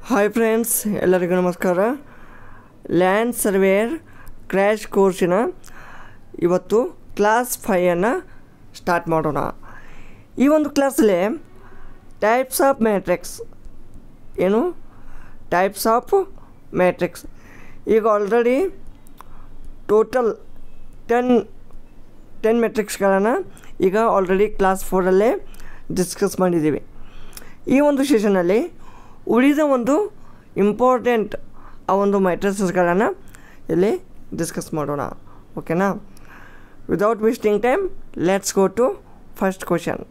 Hi friends, ಎಲ್ಲರಿಗೂ ನಮಸ್ಕಾರ. Land surveyor crash ಕೋರ್ಸಿನ ಇವತ್ತು ಕ್ಲಾಸ್ 5 ಸ್ಟಾರ್ಟ್ ಮಾಡೋಣ. ಈ ಒಂದು ಕ್ಲಾಸಲ್ಲಿ types of matrix types of matrix ಈಗ ಆಲ್ರೆಡಿ ಟೋಟಲ್ 10 ಮ್ಯಾಟ್ರಿಕ್ಸ್ಗಳನ್ನು ಈಗ ಆಲ್ರೆಡಿ ಕ್ಲಾಸ್ 4 ಡಿಸ್ಕಸ್ ಮಾಡಿದ್ದೀವಿ. ಈ ಒಂದು ಸೆಷನಲ್ಲಿ ಉಳಿದ ಒಂದು ಇಂಪಾರ್ಟೆಂಟ್ ಆ ಒಂದು ಮ್ಯಾಟ್ರಿಕ್ಸ್ಗಳನ್ನು ಇಲ್ಲಿ ಡಿಸ್ಕಸ್ ಮಾಡೋಣ. ಓಕೆನಾ? Without wasting time let's go to first question.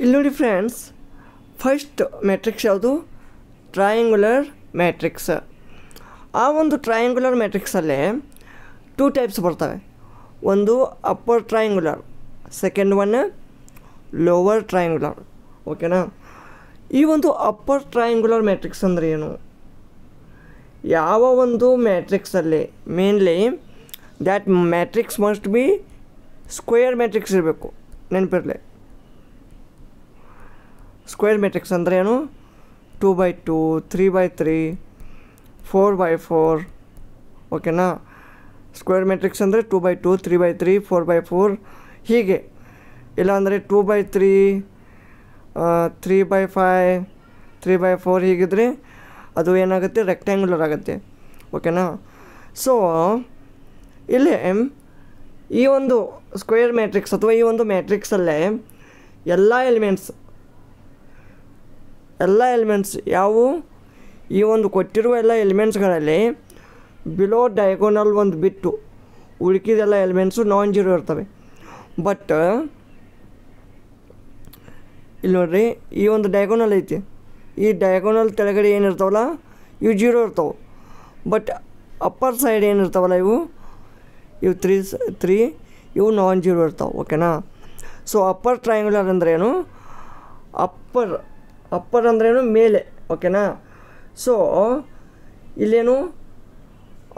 ಇಲ್ಲಿ ನೋಡಿ ಫ್ರೆಂಡ್ಸ್, ಫಸ್ಟ್ ಮ್ಯಾಟ್ರಿಕ್ಸ್ ಯಾವುದು? Triangular matrix. ಆ ಒಂದು ಟ್ರಯಾಂಗ್ಯುಲರ್ ಮ್ಯಾಟ್ರಿಕ್ಸಲ್ಲೇ 2 ಟೈಪ್ಸ್ ಬರ್ತವೆ. ಒಂದು upper triangular, second one lower triangular. ಓಕೆನಾ? ಈ ಒಂದು ಅಪ್ಪರ್ ಟ್ರಯಾಂಗ್ಯುಲರ್ ಮ್ಯಾಟ್ರಿಕ್ಸ್ ಅಂದರೆ ಏನು? ಯಾವ ಒಂದು ಮ್ಯಾಟ್ರಿಕ್ಸಲ್ಲಿ mainly that matrix must be square matrix ಇರಬೇಕು. ನೆನಪಿರಲಿ, ಸ್ಕ್ವೇರ್ ಮ್ಯಾಟ್ರಿಕ್ಸ್ ಅಂದರೆ ಏನು? 2x2, 3x3, 4x4. ಓಕೆನಾ? ಸ್ಕ್ವೇರ್ ಮ್ಯಾಟ್ರಿಕ್ಸ್ ಅಂದರೆ 2x2, 3x3, 4x4 ಹೀಗೆ. ಇಲ್ಲಾಂದರೆ 2x3, 3x5, 3x4 ಹೀಗಿದ್ರೆ ಅದು ಏನಾಗುತ್ತೆ? ರೆಕ್ಟ್ಯಾಂಗ್ಯುಲರ್ ಆಗುತ್ತೆ. ಓಕೆನಾ? ಸೊ ಇಲ್ಲಿ ಈ ಒಂದು ಸ್ಕ್ವೇರ್ ಮ್ಯಾಟ್ರಿಕ್ಸ್ ಅಥವಾ ಈ ಒಂದು ಮ್ಯಾಟ್ರಿಕ್ಸಲ್ಲೇ ಎಲ್ಲ ಎಲಿಮೆಂಟ್ಸ್ ಯಾವುವು? ಈ ಒಂದು ಕೊಟ್ಟಿರುವ ಎಲ್ಲ ಎಲಿಮೆಂಟ್ಸ್ಗಳಲ್ಲಿ ಬಿಲೋ ಡಯಾಗೋನಲ್ ಒಂದು ಬಿಟ್ಟು ಉಳಿಕಿದೆಲ್ಲ ಎಲಿಮೆಂಟ್ಸು ನಾನ್ ಜೀರೋ ಇರ್ತವೆ. ಬಟ್ ಇಲ್ಲಿ ನೋಡ್ರಿ, ಈ ಒಂದು ಡಯಾಗೋನಲ್ ಐತಿ, ಈ ಡಯಾಗೋನಲ್ ಕೆಳಗಡೆ ಏನಿರ್ತಾವಲ್ಲ ಇವು ಜೀರೋ ಇರ್ತಾವೆ. ಬಟ್ ಅಪ್ಪರ್ ಸೈಡ್ ಏನಿರ್ತಾವಲ್ಲ ಇವು 3 ಇವು ನಾನ್ ಜೀರೋ ಇರ್ತಾವೆ. ಓಕೆನಾ? ಸೊ ಅಪ್ಪರ್ ಟ್ರಯಾಂಗ್ಯುಲರ್ ಅಂದ್ರೇನು? ಅಪ್ಪರ್ ಅಂದ್ರೇನು? ಮೇಲೆ. ಓಕೆನಾ? ಸೊ ಇಲ್ಲೇನು?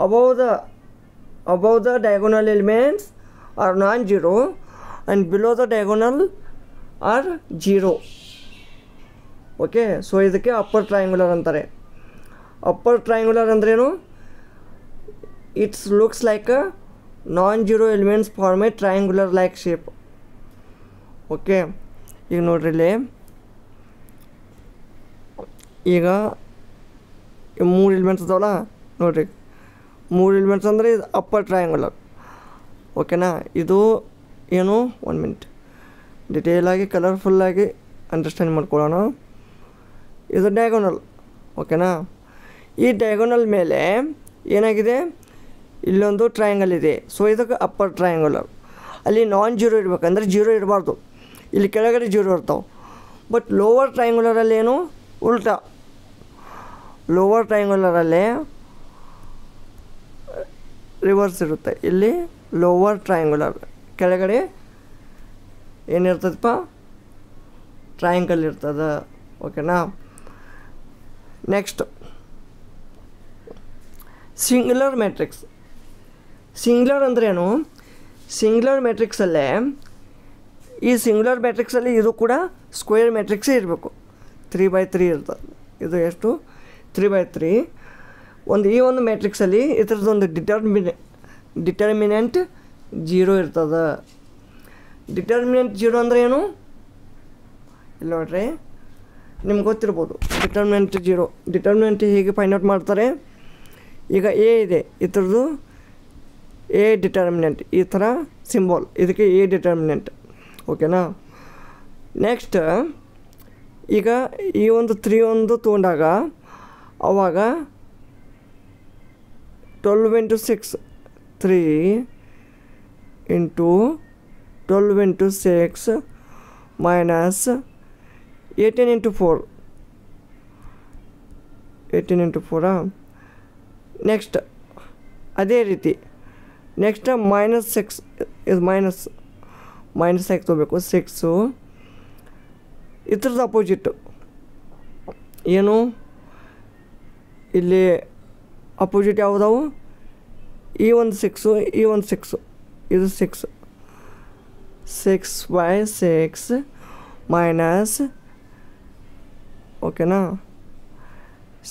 above the diagonal elements are non-zero and below the diagonal are 0. Okay? So ಇದಕ್ಕೆ ಅಪ್ಪರ್ ಟ್ರಯಾಂಗ್ಯುಲರ್ ಅಂತಾರೆ. ಅಪ್ಪರ್ ಟ್ರಯಾಂಗ್ಯುಲರ್ ಅಂದ್ರೇನು? It's looks like a non zero elements form a triangular like shape. Okay? ಈಗ ನೋಡ್ರಿ, ಇಲ್ಲಿ ಈಗ 3 elements ಅದಾವಲ್ಲ ನೋಡ್ರಿ, 3 elements ಅಂದರೆ ಇದು ಅಪ್ಪರ್ ಟ್ರಯಾಂಗ್ಯುಲರ್. ಓಕೆನಾ? ಇದು ಏನು? 1 ಮಿನಿಟ್ ಡಿಟೇಲಾಗಿ ಕಲರ್ಫುಲ್ಲಾಗಿ ಅಂಡರ್ಸ್ಟ್ಯಾಂಡ್ ಮಾಡ್ಕೊಳ್ಳೋಣ. ಇದು ಡಯಾಗೋನಲ್. ಓಕೆನಾ? ಈ ಡಯಾಗೋನಲ್ ಮೇಲೆ ಏನಾಗಿದೆ? ಇಲ್ಲೊಂದು ಟ್ರಯಾಂಗಲ್ ಇದೆ. ಸೊ ಇದಕ್ಕೆ ಅಪ್ಪರ್ ಟ್ರಯಾಂಗ್ಯುಲರ್. ಅಲ್ಲಿ ನಾನ್ ಜೀರೋ ಇರಬೇಕಂದ್ರೆ ಜೀರೋ ಇರಬಾರ್ದು, ಇಲ್ಲಿ ಕೆಳಗಡೆ ಜೀರೋ ಇರ್ತಾವೆ. ಬಟ್ ಲೋವರ್ ಟ್ರಯಾಂಗ್ಯುಲರಲ್ಲಿ ಏನು? ಉಲ್ಟಾ. ಲೋವರ್ ಟ್ರಯಾಂಗ್ಯುಲರಲ್ಲೇ ರಿವರ್ಸ್ ಇರುತ್ತೆ. ಇಲ್ಲಿ ಲೋವರ್ ಟ್ರಯಾಂಗ್ಯುಲರ್ ಕೆಳಗಡೆ ಏನಿರ್ತದಪ್ಪ? ಟ್ರಯಾಂಗಲ್ ಇರ್ತದೆ. ಓಕೆನಾ? Next singular matrix. ಸಿಂಗ್ಯುಲರ್ ಅಂದ್ರೇನು? ಸಿಂಗ್ಯುಲರ್ ಮ್ಯಾಟ್ರಿಕ್ಸಲ್ಲೇ ಈ ಸಿಂಗ್ಯುಲರ್ ಮ್ಯಾಟ್ರಿಕ್ಸಲ್ಲಿ ಇದು ಕೂಡ ಸ್ಕ್ವೇರ್ ಮ್ಯಾಟ್ರಿಕ್ಸೇ ಇರಬೇಕು. 3x3 ಇರ್ತದೆ. ಇದು ಎಷ್ಟು? 3x3. ಈ ಒಂದು ಮ್ಯಾಟ್ರಿಕ್ಸಲ್ಲಿ ಇದರದ್ದೊಂದು ಡಿಟರ್ಮಿನೆಂಟ್ 0 ಇರ್ತದೆ. ಡಿಟರ್ಮಿನೆಂಟ್ 0 ಅಂದರೆ ಏನು? ಇಲ್ಲಿ ನೋಡ್ರಿ, ನಿಮ್ಗೆ ಗೊತ್ತಿರ್ಬೋದು ಡಿಟರ್ಮಿನೆಂಟ್ 0. ಡಿಟರ್ಮಿನೆಂಟ್ ಹೇಗೆ ಫೈಂಡ್ ಔಟ್ ಮಾಡ್ತಾರೆ? ಈಗ ಎ ಇದೆ, ಇದ್ರದ್ದು ಎ ಡಿಟರ್ಮಿನೆಂಟ್, ಈ ಥರ ಸಿಂಬಾಲ್, ಇದಕ್ಕೆ ಎ ಡಿಟರ್ಮಿನೆಂಟ್. ಓಕೆನಾ? ನೆಕ್ಸ್ಟ್ ಈಗ ಈ ಒಂದು 3 ಒಂದು ತೊಗೊಂಡಾಗ ಅವಾಗ 12 × 6 3 × 12 × 6 minus 18 × 4. 18 × 4. ನೆಕ್ಸ್ಟ್ ಅದೇ ರೀತಿ ನೆಕ್ಸ್ಟ್ -6 ಇದು ಮೈನಸ್ x ತೊಗೋಬೇಕು. 6 ಇದ್ರದ್ದು ಅಪೋಸಿಟ್ಟು ಏನು? ಇಲ್ಲಿ ಅಪೋಸಿಟ್ ಯಾವುದಾವು? ಈ ಒಂದು 6, ಈ ಒಂದು 6, ಇದು 6 6/6 minus ಓಕೆನಾ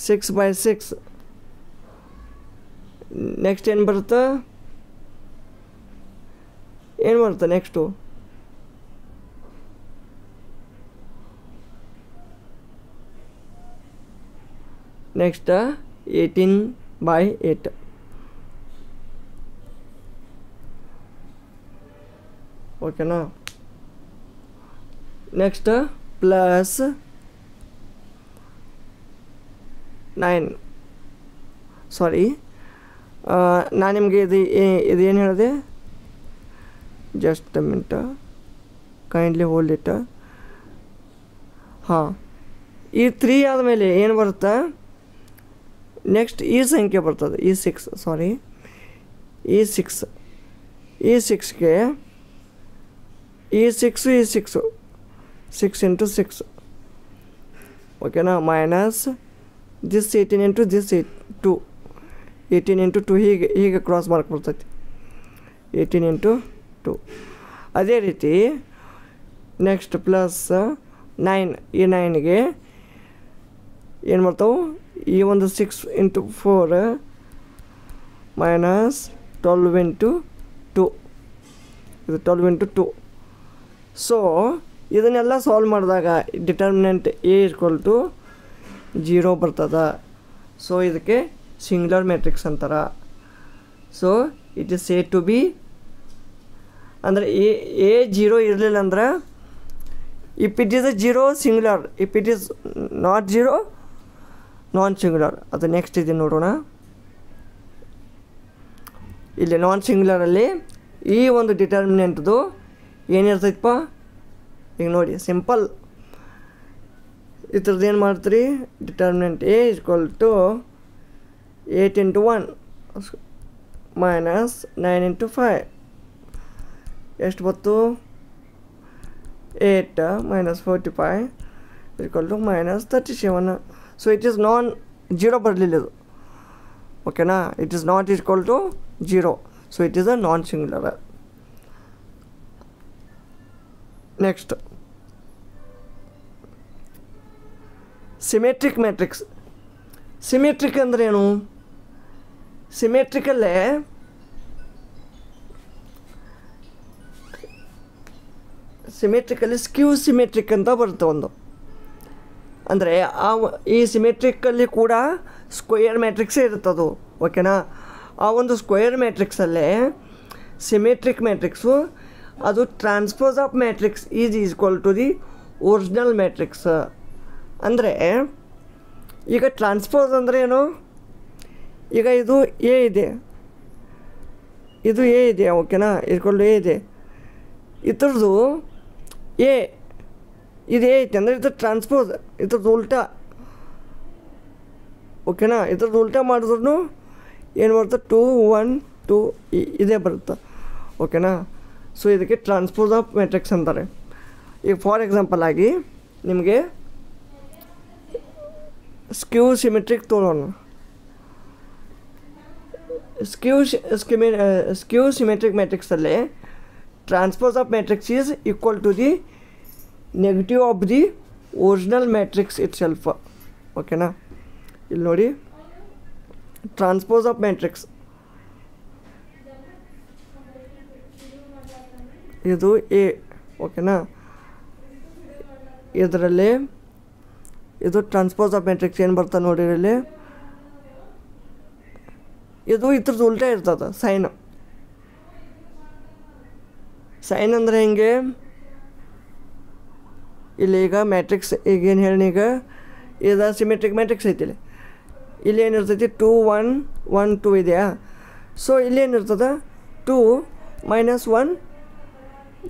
6/6 ನೆಕ್ಸ್ಟ್ ಏನು ಬರುತ್ತೆ ನೆಕ್ಸ್ಟು ನೆಕ್ಸ್ಟ್ 18/8 ಓಕೆನಾ ನೆಕ್ಸ್ಟ್ ಪ್ಲಸ್ 9 ಸಾರಿ ನಾನು ನಿಮಗೆ ಇದೇನು ಹೇಳಿದೆ just a minute kindly hold it ಹಾಂ ಈ 3 ಆದಮೇಲೆ ಏನು ಬರುತ್ತೆ ನೆಕ್ಸ್ಟ್ ಈ ಸಂಖ್ಯೆ ಬರ್ತದೆ ಈ 6 ಸಾರಿ ಈ 6ಗೆ ಈ 6 6 ಇಂಟು 6 ಓಕೆನಾ minus this 18 into this 2 18 into 2 ಹೀಗೆ ಕ್ರಾಸ್ ಮಾರ್ಕ್ ಬರ್ತೈತಿ 18 ಇಂಟು 2 ಅದೇ ರೀತಿ ನೆಕ್ಸ್ಟ್ ಪ್ಲಸ್ 9 ಈ 9ಗೆ ಏನು ಬರ್ತಾವೆ ಈ ಒಂದು 6 ಇಂಟು 4 ಮೈನಸ್ 12 ಇಂಟು 2 ಇದು 12 ಇಂಟು 2 ಸೊ ಇದನ್ನೆಲ್ಲ ಸಾಲ್ವ್ ಮಾಡಿದಾಗ ಡಿಟರ್ಮಿನೆಂಟ್ ಎ ಈಕ್ವಲ್ ಟು 0 ಬರ್ತದೆ ಸೊ ಇದಕ್ಕೆ ಸಿಂಗ್ಯುಲರ್ ಮ್ಯಾಟ್ರಿಕ್ಸ್ ಅಂತಾರೆ so it is say to be ಅಂದರೆ ಎ 0 ಇರಲಿಲ್ಲ ಅಂದ್ರೆ if it is a 0 singular if it is not 0 non singular ಅದು ನೆಕ್ಸ್ಟ್ ಇದೆ ನೋಡೋಣ ಇಲ್ಲಿ ನಾನ್ ಸಿಂಗ್ಯುಲರಲ್ಲಿ ಈ ಒಂದು ಡಿಟರ್ಮಿನೆಂಟ್ದು ಏನಿರ್ತೈತಪ್ಪ ಈಗ ನೋಡಿ ಸಿಂಪಲ್ ಇದ್ರದ್ದು ಏನು ಮಾಡ್ತೀರಿ determinant A equal to 8 into 1 minus 9 into 5 ಎಷ್ಟು ಬಂತು 8 minus 45 equal to minus 37 so it is non 0 ಬರಲಿಲ್ಲ ಇದು ಓಕೆನಾ it is not equal to 0 so it is a non singular next symmetric matrix symmetric ಅಂದರೆ ಏನು ಸಿಮೆಟ್ರಿಕಲ್ಲೇ ಸಿಮೆಟ್ರಿಕಲ್ಲಿ ಸ್ಕ್ಯೂ ಸಿಮೆಟ್ರಿಕ್ ಅಂತ ಬರುತ್ತೆ ಒಂದು ಅಂದರೆ ಈ ಸಿಮೆಟ್ರಿಕಲ್ಲಿ ಕೂಡ ಸ್ಕ್ವೇರ್ ಮ್ಯಾಟ್ರಿಕ್ಸೇ ಇರುತ್ತದು ಓಕೆನಾ ಆ ಒಂದು ಸ್ಕ್ವೇರ್ ಮ್ಯಾಟ್ರಿಕ್ಸಲ್ಲೇ ಸಿಮೆಟ್ರಿಕ್ ಮ್ಯಾಟ್ರಿಕ್ಸು ಅದು transpose of matrix is equal to the original matrix ಅಂದರೆ ಈಗ ಟ್ರಾನ್ಸ್ಪೋಸ್ ಅಂದರೆ ಏನು ಈಗ ಇದು ಎ ಇದೆ ಇದು ಎ ಇದೆ ಓಕೆನಾ ಈಕ್ವಲ್ ಎ ಇದೆ ಇದ್ರದ್ದು ಎ ಇದು ಎ ಐತೆ ಅಂದರೆ ಇದು ಟ್ರಾನ್ಸ್ಪೋಸ್ ಇದ್ರದ್ದು ಉಲ್ಟಾ ಓಕೆನಾ ಇದ್ರದ್ದು ಉಲ್ಟಾ ಮಾಡಿದ್ರು ಏನು ಬರುತ್ತೆ 2 1 2 ಇದೇ ಬರುತ್ತೆ ಓಕೆನಾ ಸೊ ಇದಕ್ಕೆ ಟ್ರಾನ್ಸ್ಪೋಸ್ ಆಫ್ ಮ್ಯಾಟ್ರಿಕ್ಸ್ ಅಂತಾರೆ ಈಗ ಫಾರ್ ಎಕ್ಸಾಂಪಲ್ ಆಗಿ ನಿಮಗೆ ಸ್ಕ್ಯೂ ಸಿಮೆಟ್ರಿಕ್ ತೊಗೊಳ್ಳೋಣ ಸ್ಕ್ಯೂ ಸಿಮೆಟ್ರಿಕ್ ಮ್ಯಾಟ್ರಿಕ್ಸಲ್ಲಿ transpose of matrix is equal to the negative of the original matrix itself ಓಕೆನಾ ಇಲ್ಲಿ ನೋಡಿ ಟ್ರಾನ್ಸ್ಪೋಸ್ ಆಫ್ ಮ್ಯಾಟ್ರಿಕ್ಸ್ ಇದು ಎ ಓಕೆನಾ ಇದರಲ್ಲಿ ಇದು ಟ್ರಾನ್ಸ್ಪೋಸ್ ಆಫ್ ಮ್ಯಾಟ್ರಿಕ್ಸ್ ಏನು ಬರ್ತಾ ನೋಡಿ ಇಲ್ಲಿ ಇದು ಇದ್ರದ್ದು ಉಲ್ಟಾ ಇರ್ತದೆ ಸೈನ್ ಅಂದರೆ ಹೆಂಗೆ ಇಲ್ಲಿ ಈಗ ಮ್ಯಾಟ್ರಿಕ್ಸ್ ಈಗೇನು ಹೇಳಿ ಈಗ ಇದು ಸಿಮೆಟ್ರಿಕ್ ಮ್ಯಾಟ್ರಿಕ್ಸ್ ಐತಿ ಇಲ್ಲಿ ಏನಿರ್ತೈತಿ 2 1 1 2 ಇದೆಯಾ ಸೊ ಇಲ್ಲೇನಿರ್ತದೆ 2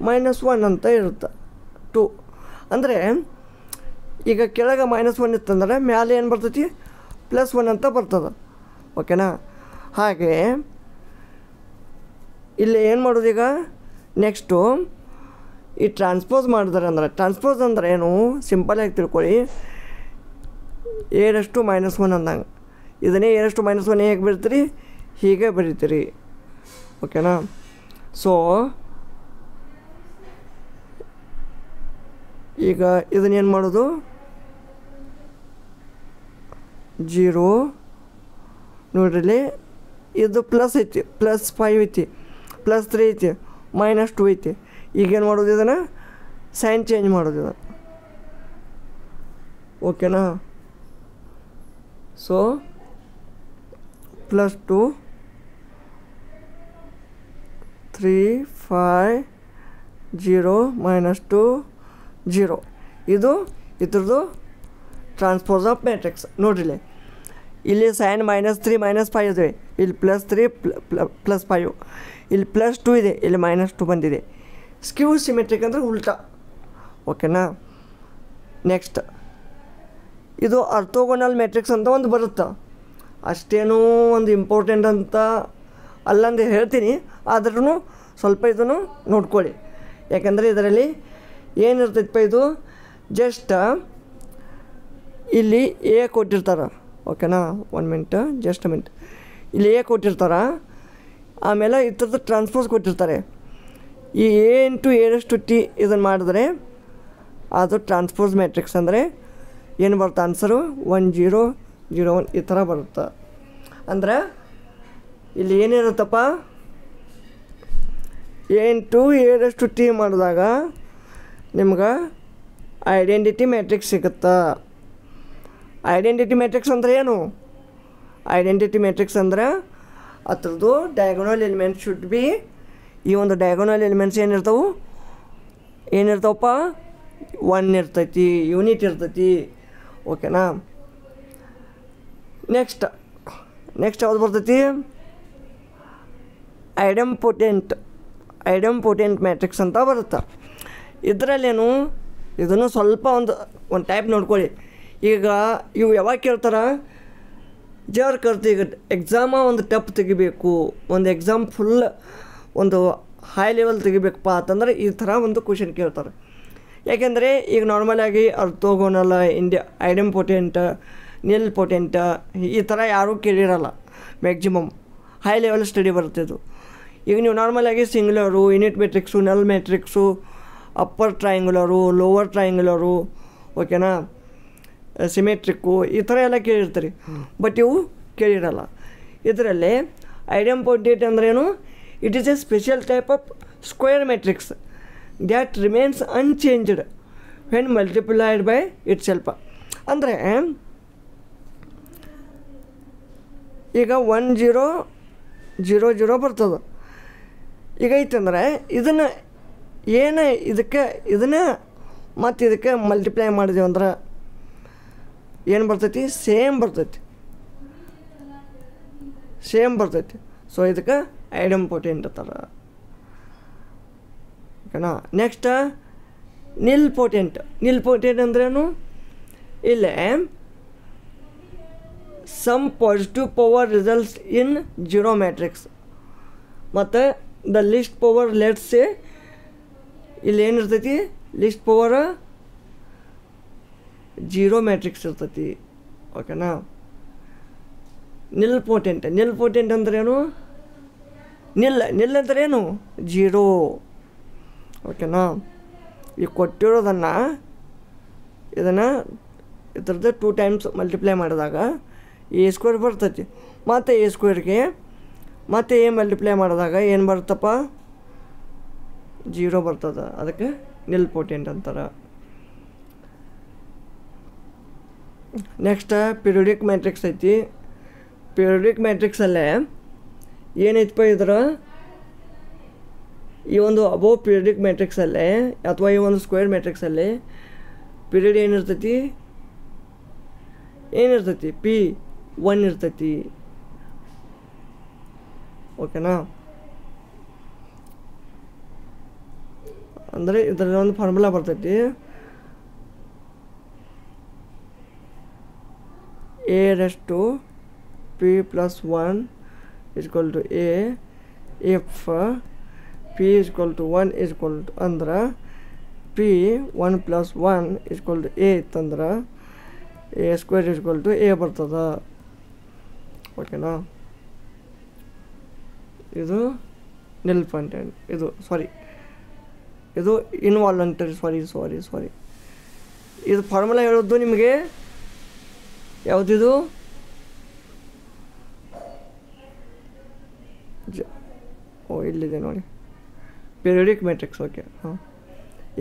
-1 ಅಂತ ಇರುತ್ತೆ 2 ಅಂದರೆ ಈಗ ಕೆಳಗೆ -1 ಇತ್ತಂದ್ರೆ ಮ್ಯಾಲೆ ಏನು ಬರ್ತೈತಿ +1 ಅಂತ ಬರ್ತದೆ ಓಕೆನಾ ಹಾಗೆ ಇಲ್ಲಿ ಏನು ಮಾಡೋದು ಈಗ ನೆಕ್ಸ್ಟು ಈ ಟ್ರಾನ್ಸ್ಪೋಸ್ ಮಾಡಿದ್ರೆ ಅಂದ್ರೆ ಟ್ರಾನ್ಸ್ಪೋಸ್ ಅಂದ್ರೆ ಏನು ಸಿಂಪಲಾಗಿ ತಿಳ್ಕೊಳ್ಳಿ A⁻1 ಅಂದಂಗೆ ಇದನ್ನೇ A⁻1 ಹೇಗೆ ಬರೀತೀರಿ ಹೀಗೆ ಬರೀತೀರಿ ಓಕೆನಾ ಸೊ ಈಗ ಇದನ್ನೇನು ಮಾಡೋದು 0 ನೋಡ್ರಿ ಇದು ಪ್ಲಸ್ ಐತಿ, +5 ಐತಿ, +3 ಐತಿ, -2 ಐತಿ. ಈಗೇನು ಮಾಡೋದು ಇದನ್ನು ಸೈನ್ ಚೇಂಜ್ ಮಾಡೋದು ಇದನ್ನು. ಓಕೆನಾ? ಸೊ +2 3 5 0 -2 0 ಇದು ಇದ್ರದ್ದು ಟ್ರಾನ್ಸ್ಪೋಸ್ ಆಫ್ ಮ್ಯಾಟ್ರಿಕ್ಸ್. ನೋಡ್ರಿ ಇಲ್ಲಿ ಸೈನ್ -3 -5 ಇದೆ, ಇಲ್ಲಿ +3 +5, ಇಲ್ಲಿ +2 ಇದೆ, ಇಲ್ಲಿ -2 ಬಂದಿದೆ. ಸ್ಕ್ಯೂ ಸಿಮೆಟ್ರಿಕ್ ಅಂದರೆ ಉಲ್ಟಾ. ಓಕೆನಾ? ನೆಕ್ಸ್ಟ್ ಇದು ಅರ್ಥೋಗೋನಲ್ ಮ್ಯಾಟ್ರಿಕ್ಸ್ ಅಂತ ಒಂದು ಬರುತ್ತೆ. ಅಷ್ಟೇನೂ ಒಂದು ಇಂಪಾರ್ಟೆಂಟ್ ಅಂತ ಅಲ್ಲಂದು ಹೇಳ್ತೀನಿ, ಆದ್ರೂ ಸ್ವಲ್ಪ ಇದನ್ನು ನೋಡ್ಕೊಳ್ಳಿ. ಯಾಕಂದರೆ ಇದರಲ್ಲಿ ಏನಿರ್ತೈತಪ್ಪ, ಇದು ಜಸ್ಟ್ ಇಲ್ಲಿ ಎ ಕೊಟ್ಟಿರ್ತಾರೆ. ಓಕೆನಾ? 1 ಮಿನಿಟ್, ಜಸ್ಟ್ ಮಿನಿಟ್. ಇಲ್ಲಿ ಎ ಕೊಟ್ಟಿರ್ತಾರೆ, ಆಮೇಲೆ ಇದ್ರದ್ದು ಟ್ರಾನ್ಸ್ಪೋಸ್ ಕೊಟ್ಟಿರ್ತಾರೆ. ಈ A × A⁻T ಇದನ್ನು ಮಾಡಿದ್ರೆ ಅದು ಟ್ರಾನ್ಸ್ಪೋಸ್ ಮ್ಯಾಟ್ರಿಕ್ಸ್. ಅಂದರೆ ಏನು ಬರುತ್ತೆ ಆನ್ಸರು 1 0 0 1 ಈ ಥರ ಬರುತ್ತೆ. ಅಂದ್ರೆ ಇಲ್ಲಿ ಏನಿರುತ್ತಪ್ಪ, A × A⁻T ಮಾಡಿದಾಗ ನಿಮ್ಗೆ ಐಡೆಂಟಿಟಿ ಮ್ಯಾಟ್ರಿಕ್ಸ್ ಸಿಗುತ್ತೆ. ಐಡೆಂಟಿಟಿ ಮ್ಯಾಟ್ರಿಕ್ಸ್ ಅಂದರೆ ಏನು? ಐಡೆಂಟಿಟಿ ಮ್ಯಾಟ್ರಿಕ್ಸ್ ಅಂದರೆ ಅದ್ರದ್ದು ಡಯಾಗೋನಲ್ ಎಲಿಮೆಂಟ್ಸ್ ಶುಡ್ ಬಿ, ಈ ಒಂದು ಡಯಾಗೋನಲ್ ಎಲಿಮೆಂಟ್ಸ್ ಏನಿರ್ತಾವಪ್ಪ 1 ಇರ್ತೈತಿ, ಯೂನಿಟ್ ಇರ್ತೈತಿ. ಓಕೆನಾ? ನೆಕ್ಸ್ಟ್ ಯಾವ್ದು ಬರ್ತೈತಿ? ಐಡೆಂಪೊಟೆಂಟ್ ಮ್ಯಾಟ್ರಿಕ್ಸ್ ಅಂತ ಬರುತ್ತೆ. ಇದರಲ್ಲೇನು ಇದನ್ನು ಸ್ವಲ್ಪ ಒಂದು ಟೈಪ್ ನೋಡ್ಕೊಳ್ಳಿ. ಈಗ ಇವು ಯಾವಾಗ ಕೇಳ್ತಾರೆ, ಜರ್ ಕರ್ತಿ ಈಗ ಎಕ್ಸಾಮ ಒಂದು ಟಪ್ ತೆಗಿಬೇಕು, ಒಂದು ಎಕ್ಸಾಮ್ ಫುಲ್ ಒಂದು ಹೈ ಲೆವೆಲ್ ತೆಗಿಬೇಕಪ್ಪ ಅಂತಂದ್ರೆ ಈ ಥರ ಒಂದು ಕ್ವಶನ್ ಕೇಳ್ತಾರೆ. ಯಾಕೆಂದರೆ ಈಗ ನಾರ್ಮಲಾಗಿ ಅರ್ಥೋಗೋನಲ್ ಐಡೆಂಪೊಟೆಂಟ್, ನಿಲ್ಪೊಟೆಂಟ್ ಈ ಥರ ಯಾರೂ ಕೇಳಿರಲ್ಲ. ಮ್ಯಾಕ್ಸಿಮಮ್ ಹೈ ಲೆವೆಲ್ ಸ್ಟಡಿ ಬರುತ್ತೆ ಇದು. ಈಗ ನೀವು ನಾರ್ಮಲಾಗಿ ಸಿಂಗ್ಯುಲರು, ಯೂನಿಟ್ ಮ್ಯಾಟ್ರಿಕ್ಸು, ನಲ್ ಮ್ಯಾಟ್ರಿಕ್ಸು, ಅಪ್ಪರ್ ಟ್ರಯಾಂಗ್ಯುಲರು, ಲೋವರ್ ಟ್ರಯಾಂಗ್ಯುಲರು, ಓಕೆನಾ, ಸಿಮೆಟ್ರಿಕ್ಕು ಈ ಥರ ಎಲ್ಲ ಕೇಳಿರ್ತೀರಿ. ಬಟ್ ಇವು ಕೇಳಿರಲ್ಲ. ಇದರಲ್ಲಿ ಐಡೆಂಪೊಟೆಂಟ್ ಅಂದ್ರೇನು? It is A special type of square matrix that remains unchanged when multiplied by it self. ಅಂದರೆ ಈಗ 1 0 0 0 ಬರ್ತದೆ. ಈಗ ಐತಂದರೆ ಇದನ್ನು ಇದನ್ನು ಮತ್ತು ಇದಕ್ಕೆ ಮಲ್ಟಿಪ್ಲೈ ಮಾಡಿದೆವು ಅಂದ್ರೆ ಏನು ಬರ್ತೈತಿ? ಸೇಮ್ ಬರ್ತೈತಿ. ಸೊ ಇದಕ್ಕೆ ಐಡೆಂಪೊಟೆಂಟ್ ಅಂತಾರೆ. ಓಕೆನಾ? ನೆಕ್ಸ್ಟ್ ನಿಲ್ಪೊಟೆಂಟ್ ಅಂದ್ರೇನು? ಇಲ್ಲೇ some positive power results in 0 matrix ಮತ್ತು ದ ಲಿಸ್ಟ್ ಪವರ್ ಲೆಟ್ಸ್ ಇಲ್ಲಿ ಏನಿರ್ತೈತಿ? ಲಿಸ್ಟ್ ಪವರ್ 0 ಮ್ಯಾಟ್ರಿಕ್ಸ್ ಇರ್ತೈತಿ. ಓಕೆನಾ? ನಿಲ್ಪೊಟೆಂಟ್ ಅಂದ್ರೇನು? ನಿಲ್ ಅಂದ್ರೇನು? 0. ಓಕೆನಾ? ಈಗ ಕೊಟ್ಟಿರೋದನ್ನು ಇದ್ರದ್ದು 2 ಟೈಮ್ಸ್ ಮಲ್ಟಿಪ್ಲೈ ಮಾಡಿದಾಗ A² ಬರ್ತೈತಿ. ಮತ್ತು A² ಮತ್ತು A ಮಲ್ಟಿಪ್ಲೈ ಮಾಡಿದಾಗ ಏನು ಬರುತ್ತಪ್ಪ? 0 ಬರ್ತದೆ. ಅದಕ್ಕೆ ನಿಲ್ಪೊಟೆಂಟ್ ಅಂತಾರೆ. ನೆಕ್ಸ್ಟ್ ಪಿರಿಯೋಡಿಕ್ ಮ್ಯಾಟ್ರಿಕ್ಸ್ ಐತಿ. ಪಿರಿಯೋಡಿಕ್ ಮ್ಯಾಟ್ರಿಕ್ಸಲ್ಲೇ ಏನೈತಪ್ಪ ಇದ್ರ ಈ ಒಂದು ಅಬೋವ್ ಪಿರಿಯೋಡಿಕ್ ಮ್ಯಾಟ್ರಿಕ್ಸಲ್ಲೇ ಅಥವಾ ಈ ಒಂದು ಸ್ಕ್ವೇರ್ ಮ್ಯಾಟ್ರಿಕ್ಸಲ್ಲಿ ಪಿರಿಯಡ್ ಏನಿರ್ತೈತಿ? P1 ಇರ್ತೈತಿ. ಓಕೆನಾ? ಅಂದರೆ ಇದರಲ್ಲಿ ಒಂದು ಫಾರ್ಮುಲಾ ಬರ್ತೈತಿ. A⁻P+1 = A if P=1 ಅಂದ್ರೆ P1 + 1 = A ಇತ್ತಂದ್ರೆ A² = A ಬರ್ತದೆ. ಓಕೆನಾ? ಇದು ನಿಲ್ಪೊಟೆಂಟ್. ಇದು ಇನ್ವಾಲಂಟರಿ. ಸಾರಿ ಇದು ಫಾರ್ಮುಲಾ ಹೇಳೋದು ನಿಮಗೆ ಯಾವುದಿದು? ಇಲ್ಲಿದೆ ನೋಡಿ ಪೀರಿಯಡಿಕ್ ಮ್ಯಾಟ್ರಿಕ್ಸ್. ಓಕೆ ಹಾಂ,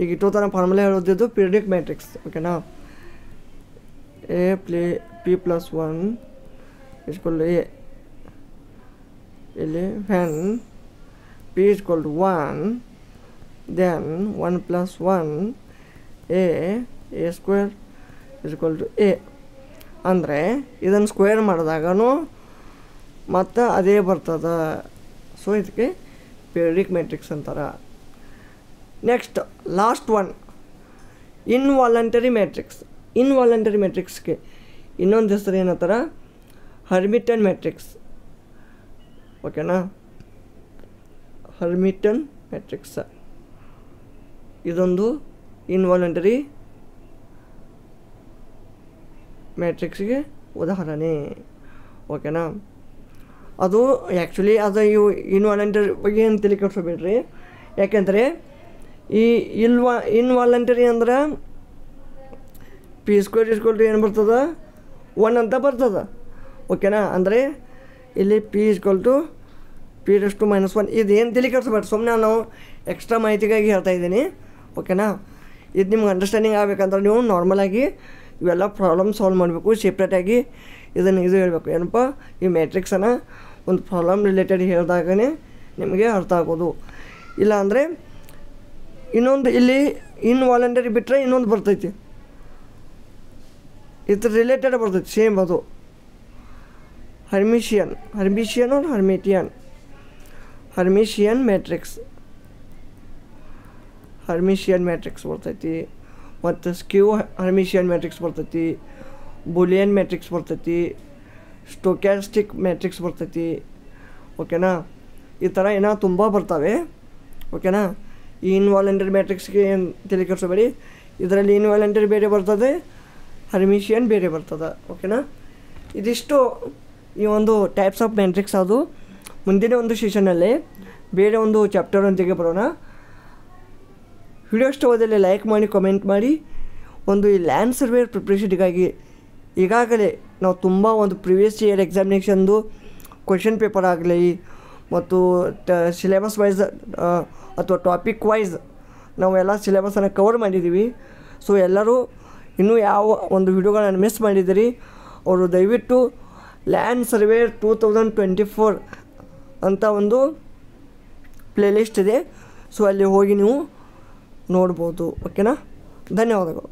ಈಗ ಇಟ್ಟು ಥರ ಫಾರ್ಮುಲಾ ಹೇಳೋದಿದ್ದು ಪೀರಿಯಡಿಕ್ ಮ್ಯಾಟ್ರಿಕ್ಸ್. ಓಕೆನಾ, P + 1 = A. ಇಲ್ಲಿ when P = 1 then 1 + 1 A² A ಅಂದರೆ ಇದನ್ನು ಸ್ಕ್ವೇರ್ ಮಾಡಿದಾಗೂ ಮತ್ತು ಅದೇ ಬರ್ತದೆ. ಸೊ ಇದಕ್ಕೆ ಪೀರಿಯಡಿಕ್ ಮ್ಯಾಟ್ರಿಕ್ಸ್ ಅಂತಾರೆ. Next last one involuntary matrix. Involuntary ಮ್ಯಾಟ್ರಿಕ್ಸ್ಗೆ ಇನ್ನೊಂದು ಹೆಸರು ಏನಂತಾರೆ, ಹರ್ಮಿಟನ್ ಮ್ಯಾಟ್ರಿಕ್ಸ್. ಓಕೆನಾ, ಹರ್ಮಿಟನ್ ಮ್ಯಾಟ್ರಿಕ್ಸ್ ಇದೊಂದು ಇನ್ವಾಲಂಟರಿ ಮ್ಯಾಟ್ರಿಕ್ಸ್ಗೆ ಉದಾಹರಣೆ. ಓಕೆನಾ, ಅದು ಆ್ಯಕ್ಚುಲಿ ಅದು ಇವು ಇನ್ವಾಲಂಟರಿ ಬಗ್ಗೆ ಏನು ತಲೆ ಕೆಡಿಸ್ಕೋಬೇಡ್ರಿ. ಯಾಕೆಂದರೆ ಈ ಇನ್ವಾಲಂಟರಿ ಅಂದ್ರೆ P² ಏನು ಬರ್ತದೆ, 1 ಅಂತ ಬರ್ತದೆ. ಓಕೆನಾ, ಅಂದರೆ ಇಲ್ಲಿ P = P⁻⁻1 ಇದು ಏನು ತಲೆ ಕೆಡಿಸ್ಬೇಡ್ರಿ, ಸುಮ್ಮನೆ ನಾವು ಎಕ್ಸ್ಟ್ರಾ ಮಾಹಿತಿಗಾಗಿ ಹೇಳ್ತಾ ಇದ್ದೀನಿ. ಓಕೆನಾ, ಇದು ನಿಮ್ಗೆ ಅಂಡರ್ಸ್ಟ್ಯಾಂಡಿಂಗ್ ಆಗಬೇಕಂದ್ರೆ ನೀವು ನಾರ್ಮಲಾಗಿ ಇವೆಲ್ಲ ಪ್ರಾಬ್ಲಮ್ ಸಾಲ್ವ್ ಮಾಡಬೇಕು. ಸೆಪ್ರೇಟಾಗಿ ಇದು ಹೇಳಬೇಕು, ಏನಪ್ಪ ಈ ಮ್ಯಾಟ್ರಿಕ್ಸನ್ನು ಒಂದು ಪ್ರಾಬ್ಲಮ್ ರಿಲೇಟೆಡ್ ಹೇಳಿದಾಗೇ ನಿಮಗೆ ಅರ್ಥ ಆಗೋದು. ಇಲ್ಲ ಅಂದರೆ ಇನ್ನೊಂದು ಇಲ್ಲಿ ಇನ್ವಾಲಂಟರಿ ಬಿಟ್ಟರೆ ಇನ್ನೊಂದು ಬರ್ತೈತಿ, ಇದ್ರ ರಿಲೇಟೆಡ್ ಬರ್ತೈತಿ ಸೇಮ್. ಅದು ಹರ್ಮಿಷಿಯನ್ ಮ್ಯಾಟ್ರಿಕ್ಸ್ ಬರ್ತೈತಿ. ಮತ್ತು ಸ್ಕ್ಯೂ ಹರ್ಮಿಷಿಯನ್ ಮ್ಯಾಟ್ರಿಕ್ಸ್ ಬರ್ತೈತಿ, ಬುಲಿಯನ್ ಮ್ಯಾಟ್ರಿಕ್ಸ್ ಬರ್ತೈತಿ, ಸ್ಟೋಕ್ಯಾಸ್ಟಿಕ್ ಮ್ಯಾಟ್ರಿಕ್ಸ್ ಬರ್ತೈತಿ. ಓಕೆನಾ, ಈ ಥರ ಏನೋ ತುಂಬ ಬರ್ತವೆ. ಓಕೆನಾ, ಈ ಇನ್ವಾಲಂಟರಿ ಮ್ಯಾಟ್ರಿಕ್ಸ್ಗೆ ಏನು ತಲೆ ಕೆಡಿಸ್ಕೋಬೇಡಿ. ಇದರಲ್ಲಿ ಇನ್ವಾಲಂಟರಿ ಬೇರೆ ಬರ್ತದೆ, ಹರ್ಮಿಷಿಯನ್ ಬೇರೆ ಬರ್ತದೆ. ಓಕೆನಾ, ಇದಿಷ್ಟು ಈ ಒಂದು ಟೈಪ್ಸ್ ಆಫ್ ಮ್ಯಾಟ್ರಿಕ್ಸ್. ಅದು ಮುಂದಿನ ಒಂದು ಸೆಷನಲ್ಲಿ ಬೇರೆ ಒಂದು ಚಾಪ್ಟರೊಂದಿಗೆ ಬರೋಣ. ವಿಡಿಯೋ ಇಷ್ಟವಾದಲ್ಲಿ ಲೈಕ್ ಮಾಡಿ, ಕಮೆಂಟ್ ಮಾಡಿ. ಒಂದು ಈ ಲ್ಯಾಂಡ್ ಸರ್ವೇರ್ ಪ್ರಿಪ್ರೇಷನ್ಗಾಗಿ ಈಗಾಗಲೇ ನಾವು ತುಂಬ ಒಂದು ಪ್ರಿವಿಯಸ್ ಇಯರ್ ಎಕ್ಸಾಮಿನೇಷನ್ದು ಕ್ವೆಶನ್ ಪೇಪರ್ ಆಗಲಿ ಮತ್ತು ಸಿಲೆಬಸ್ ವೈಸ್ ಅಥವಾ ಟಾಪಿಕ್ ವೈಸ್ ನಾವೆಲ್ಲ ಸಿಲೆಬಸನ್ನು ಕವರ್ ಮಾಡಿದ್ದೀವಿ. ಸೊ ಎಲ್ಲರೂ ಇನ್ನೂ ಯಾವ ಒಂದು ವಿಡಿಯೋಗಳನ್ನು ಮಿಸ್ ಮಾಡಿದ್ದೀರಿ ಅವರು ದಯವಿಟ್ಟು ಲ್ಯಾಂಡ್ ಸರ್ವೇರ್ 2024 ಅಂತ ಒಂದು ಪ್ಲೇಲಿಸ್ಟ್ ಇದೆ. ಸೊ ಅಲ್ಲಿ ಹೋಗಿ ನೀವು ನೋಡ್ಬೋದು. ಓಕೆನಾ, ಧನ್ಯವಾದಗಳು.